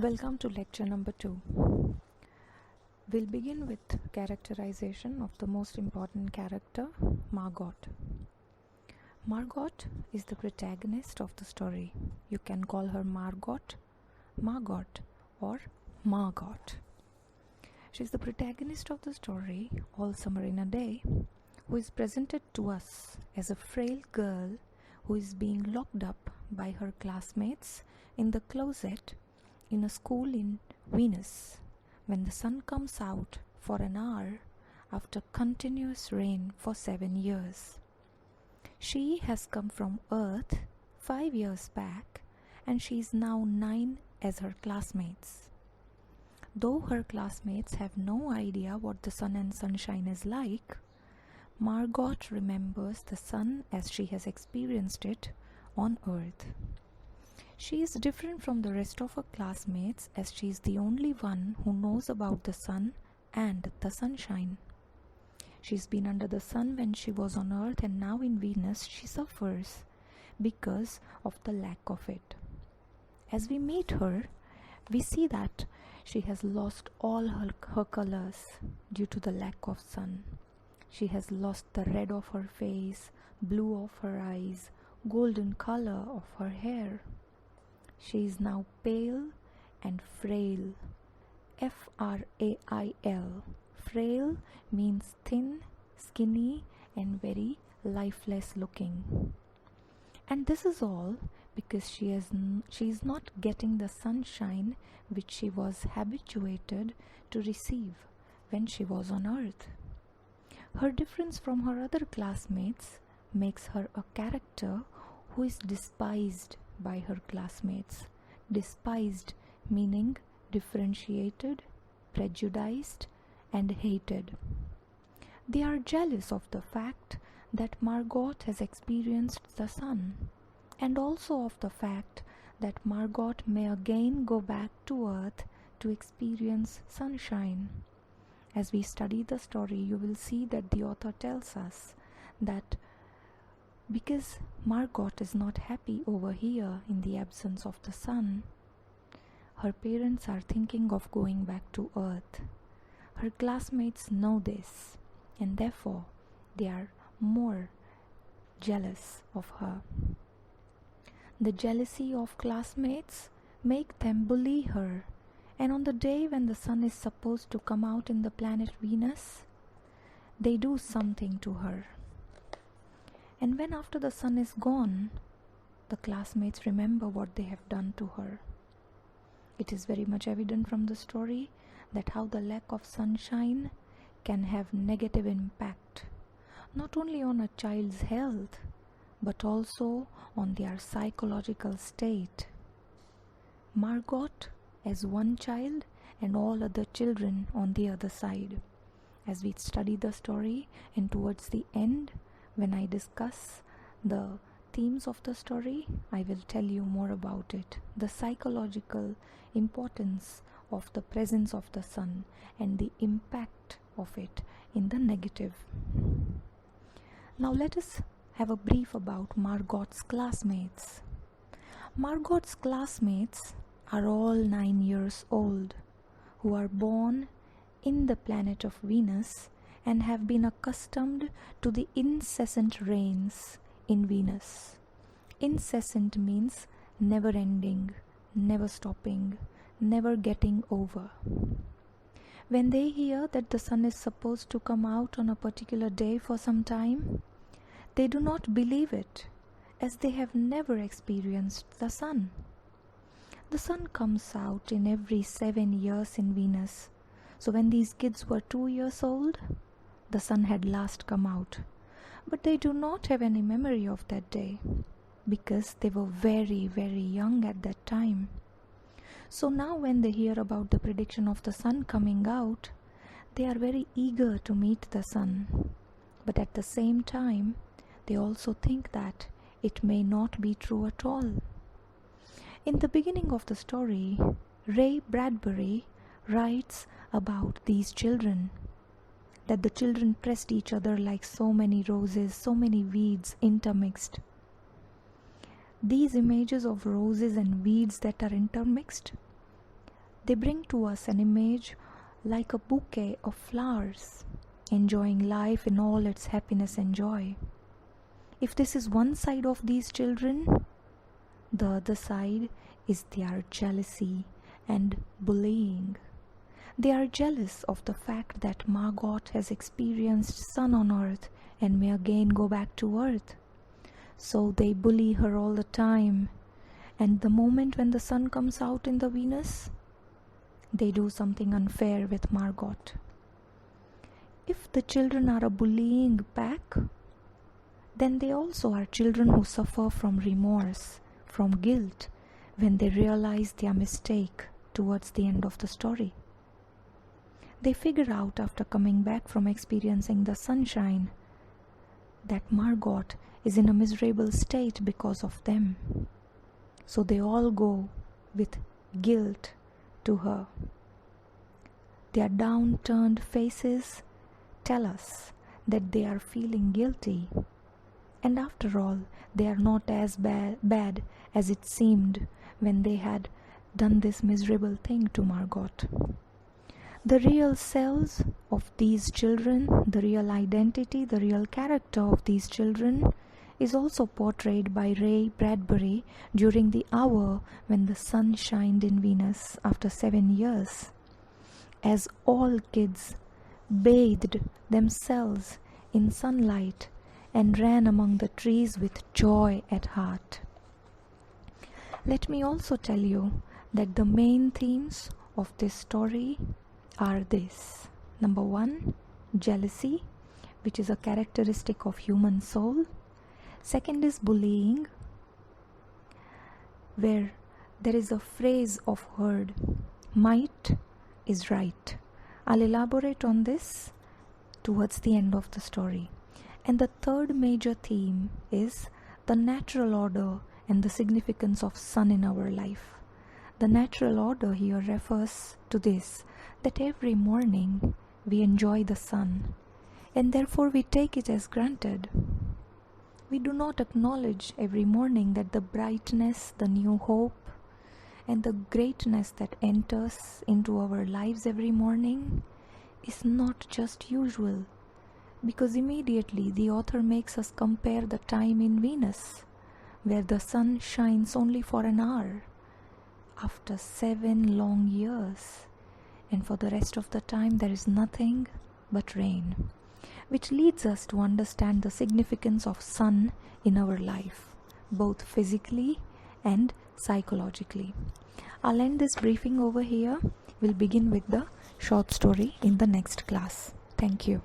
Welcome to lecture number 2. We'll begin with characterization of the most important character, Margot. Margot is the protagonist of the story. You can call her Margot, or Margot. She's the protagonist of the story, All Summer in a Day, who is presented to us as a frail girl who is being locked up by her classmates in the closet in a school in Venus when the sun comes out for an hour after continuous rain for 7 years. She has come from Earth 5 years back and she is now 9 as her classmates. Though her classmates have no idea what the sun and sunshine is like, Margot remembers the sun as she has experienced it on Earth. She is different from the rest of her classmates as she is the only one who knows about the sun and the sunshine. She's been under the sun when she was on Earth, and now in Venus she suffers because of the lack of it. As we meet her, we see that she has lost all her colors due to the lack of sun. She has lost the red of her face, blue of her eyes, golden color of her hair. She is now pale and frail. F-R-A-I-L. Frail means thin, skinny, and very lifeless looking. And this is all because she is not getting the sunshine which she was habituated to receive when she was on Earth. Her difference from her other classmates makes her a character who is despised by her classmates. Despised meaning differentiated, prejudiced, and hated. They are jealous of the fact that Margot has experienced the sun, and also of the fact that Margot may again go back to Earth to experience sunshine. As we study the story, you will see that the author tells us that because Margot is not happy over here in the absence of the sun, her parents are thinking of going back to Earth. Her classmates know this, and therefore they are more jealous of her. The jealousy of classmates make them bully her, and on the day when the sun is supposed to come out in the planet Venus, they do something to her. And when after the sun is gone, the classmates remember what they have done to her. It is very much evident from the story that how the lack of sunshine can have negative impact, not only on a child's health, but also on their psychological state. Margot as one child and all other children on the other side. As we study the story and towards the end, when I discuss the themes of the story, I will tell you more about it. The psychological importance of the presence of the sun and the impact of it in the negative. Now let us have a brief about Margot's classmates. Margot's classmates are all 9 years old, who are born in the planet of Venus and have been accustomed to the incessant rains in Venus. Incessant means never ending, never stopping, never getting over. When they hear that the sun is supposed to come out on a particular day for some time, they do not believe it, as they have never experienced the sun. The sun comes out in every 7 years in Venus. So when these kids were 2 years old, the sun had last come out. But they do not have any memory of that day because they were very, very young at that time. So now when they hear about the prediction of the sun coming out, they are very eager to meet the sun. But at the same time, they also think that it may not be true at all. In the beginning of the story, Ray Bradbury writes about these children, that the children pressed each other like so many roses, so many weeds intermixed. These images of roses and weeds that are intermixed They bring to us an image like a bouquet of flowers, enjoying life in all its happiness and joy. If this is one side of these children, the other side is their jealousy and bullying. They are jealous of the fact that Margot has experienced sun on earth and may again go back to earth. So they bully her all the time, and the moment when the sun comes out in the Venus, they do something unfair with Margot. If the children are a bullying pack, then they also are children who suffer from remorse, from guilt, when they realize their mistake towards the end of the story. They figure out after coming back from experiencing the sunshine that Margot is in a miserable state because of them. So they all go with guilt to her. Their downturned faces tell us that they are feeling guilty. And after all, they are not as bad as it seemed when they had done this miserable thing to Margot. The real selves of these children, the real identity, the real character of these children is also portrayed by Ray Bradbury during the hour when the sun shined in Venus after 7 years, as all kids bathed themselves in sunlight and ran among the trees with joy at heart. Let me also tell you that the main themes of this story are this. Number 1, jealousy, which is a characteristic of human soul. Second is bullying, where there is a phrase of heard, might is right. I'll elaborate on this towards the end of the story. And the third major theme is the natural order and the significance of sun in our life. The natural order here refers to this, that every morning we enjoy the sun, and therefore we take it as granted. We do not acknowledge every morning that the brightness, the new hope, and the greatness that enters into our lives every morning is not just usual, because immediately the author makes us compare the time in Venus, where the sun shines only for an hour, after 7 long years, and for the rest of the time there is nothing but rain, which leads us to understand the significance of sun in our life, both physically and psychologically. I'll end this briefing over here. We'll begin with the short story in the next class. Thank you.